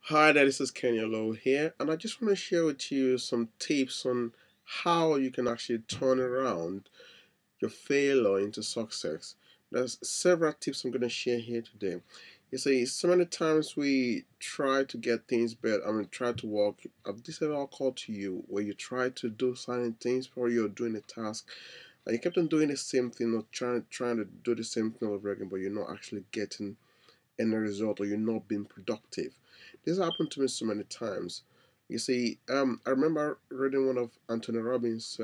Hi there, this is Kenya Low here, and I just want to share with you some tips on how you can actually turn around your failure into success. There's several tips I'm going to share here today. You see, so many times we try to get things better, try to work. This is all called to you where you try to do certain things or you're doing a task, and you kept on doing the same thing or trying to do the same thing over again, but you're not actually getting any result or you're not being productive. This happened to me so many times. You see, I remember reading one of Anthony Robbins'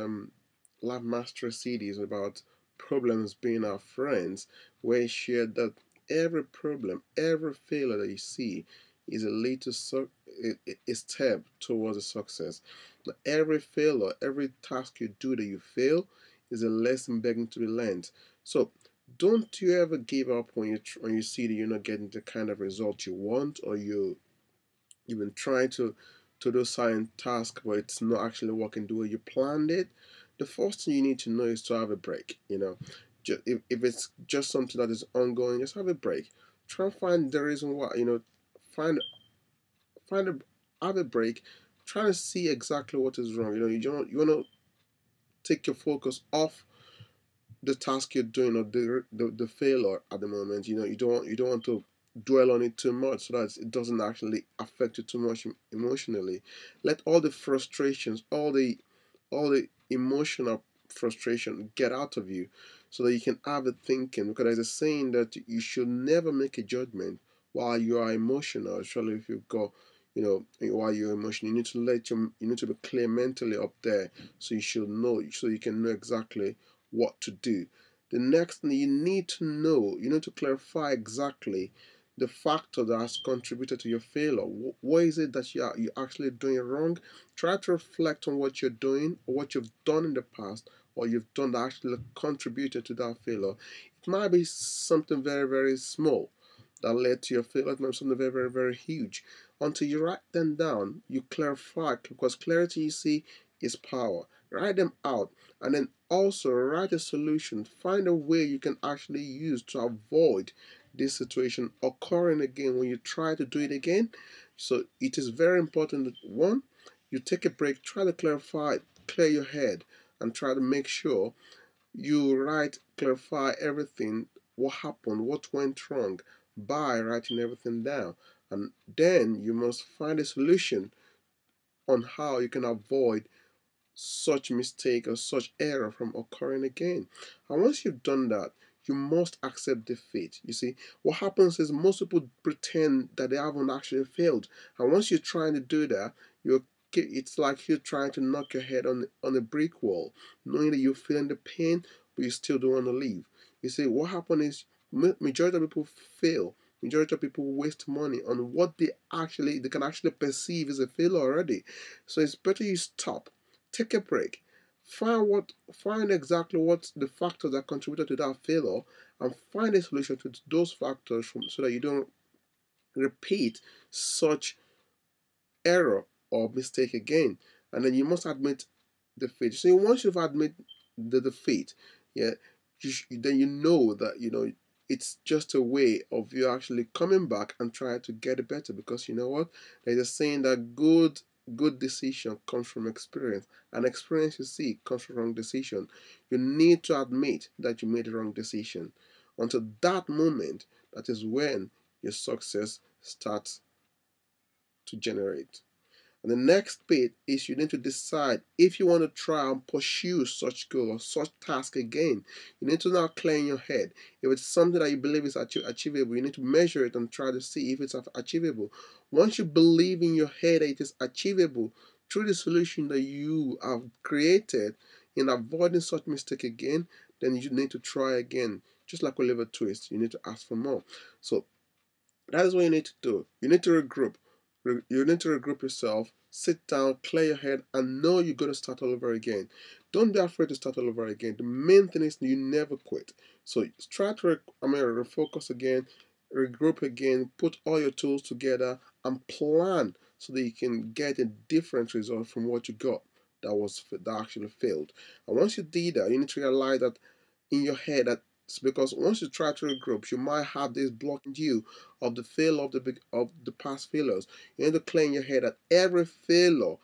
Life Master CDs about problems being our friends, where he shared that every problem, every failure that you see is a little a step towards a success. Every failure, every task you do that you fail is a lesson begging to be learned. So don't you ever give up when you see that you're not getting the kind of result you want, or you've been trying to do certain task but it's not actually working the way you planned it. The first thing you need to know is to have a break. If it's just something that is ongoing, just have a break. Try and find the reason why. Find find a have a break. Try to see exactly what is wrong. You want to take your focus off the task you're doing or the failure at the moment. You don't want to dwell on it too much so that it doesn't actually affect you too much emotionally. Let all the frustrations, all the emotional frustration get out of you so that you can have a thinking, because there's a saying that you should never make a judgment while you are emotional, especially if you've got while you're emotional. You need to be clear mentally up there, so you can know exactly what to do. The next thing you need to clarify exactly the factor that has contributed to your failure. What is it that you're actually doing wrong? Try to reflect on what you're doing or what you've done in the past or you've done that actually contributed to that failure. It might be something very, very small that led to your failure. It might be something very, very, very huge. Until you write them down, you clarify, because clarity, you see, is power. Write them out, and then also write a solution. Find a way you can actually use to avoid this situation occurring again when you try to do it again. So it is very important that, one, you take a break, try to clear your head, and try to make sure you clarify everything, what happened, what went wrong, by writing everything down. And then you must find a solution on how you can avoid such mistake or such error from occurring again. And once you've done that, you must accept defeat. You see, what happens is most people pretend that they haven't actually failed. And once you're trying to do that, it's like you're trying to knock your head on a brick wall, knowing that you're feeling the pain, but you still don't want to leave. You see, what happens is majority of people fail. Majority of people waste money on what they can actually perceive as a failure already. So it's better you stop, take a break, find exactly what the factors that contributed to that failure, and find a solution to those factors so that you don't repeat such error or mistake again. And then you must admit defeat. So once you've admit the defeat, yeah, then you know that it's just a way of you actually coming back and trying to get it better. Because you know what, there's a saying that good decision comes from experience, and experience, you see, comes from wrong decision. You need to admit that you made a wrong decision. Until that moment, that is when your success starts to generate. And the next bit is you need to decide if you want to try and pursue such goal or such task again. You need to now clear in your head. If it's something that you believe is achievable, you need to measure it and try to see if it's achievable. Once you believe in your head that it is achievable through the solution that you have created in avoiding such mistake again, then you need to try again. Just like with liver twist, you need to ask for more. So that is what you need to do. You need to regroup. You need to regroup yourself, sit down, clear your head, and know you're going to start all over again. Don't be afraid to start all over again. The main thing is you never quit. So try to refocus again, regroup again, put all your tools together, and plan so that you can get a different result from what you got that actually failed. And once you did that, you need to realize that in your head that It's because once you try to regroup, you might have this blocking you of the failure of the past failures. You need to clear in your head that every failure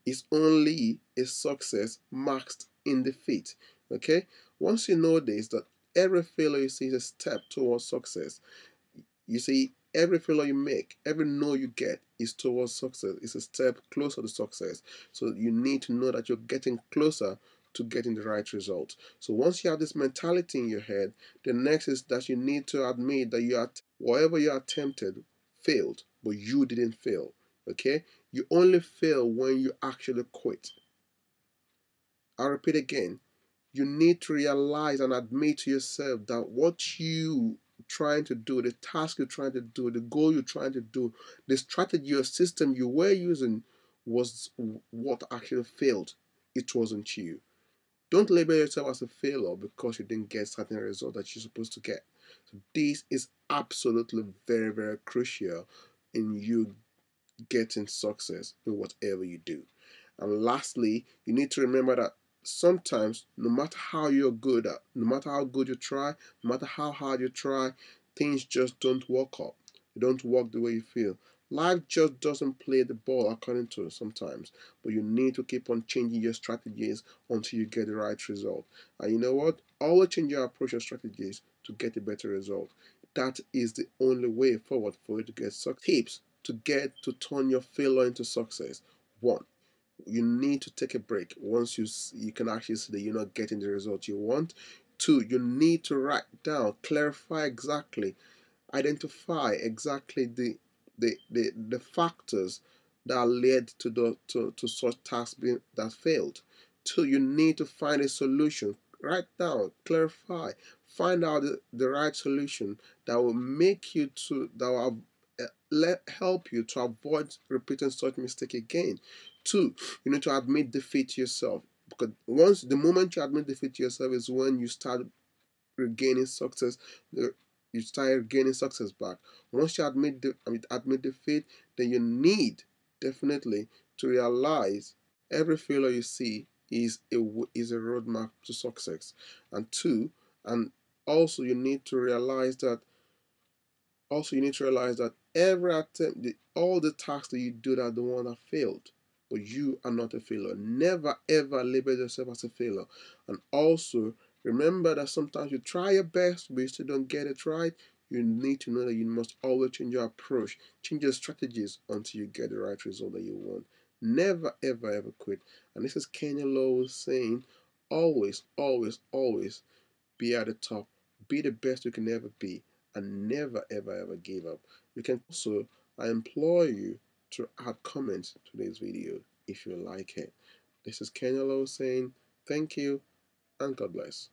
is only a success masked in defeat. Okay? Once you know this, that every failure you see is a step towards success. You see, every failure you make, every no you get is towards success. It's a step closer to success. So you need to know that you're getting closer to getting the right result. So once you have this mentality in your head, the next is that you need to admit that whatever you attempted failed, but you didn't fail. Okay? You only fail when you actually quit. I repeat again, you need to realize and admit to yourself that what you trying to do, the task you're trying to do, the goal you're trying to do, the strategy or system you were using was what actually failed. It wasn't you. Don't label yourself as a failure because you didn't get certain result that you're supposed to get. So this is absolutely very, very crucial in you getting success in whatever you do. And lastly, you need to remember that sometimes, no matter how you're good at, no matter how good you try, no matter how hard you try, things just don't work out. They don't work the way you feel. Life just doesn't play the ball according to it sometimes, but you need to keep on changing your strategies until you get the right result. And you know what? Always change your approach and strategies to get a better result. That is the only way forward for you to get success. Tips to turn your failure into success. One, you need to take a break once you can actually see that you're not getting the result you want. Two, you need to write down, clarify exactly, identify exactly the factors that led to such tasks being that failed. Two, you need to find a solution. Write down, clarify, find out the right solution that will make you to that will help you to avoid repeating such mistake again. Two, you need to admit defeat to yourself, because once the moment you admit defeat to yourself is when you start regaining success. You start gaining success back. Once you admit defeat, then you need definitely to realize every failure you see is a roadmap to success. And two, and also you need to realize that every attempt, all the tasks that you do are the one that failed. But you are not a failure. Never ever label yourself as a failure. And also remember that sometimes you try your best, but you still don't get it right. You need to know that you must always change your approach, change your strategies until you get the right result that you want. Never ever ever quit. And this is Kenya Lowe saying, always, always, always be at the top, be the best you can ever be, and never ever ever give up. You can also, I implore you to add comments to this video if you like it. This is Kenya Lowe saying thank you and God bless.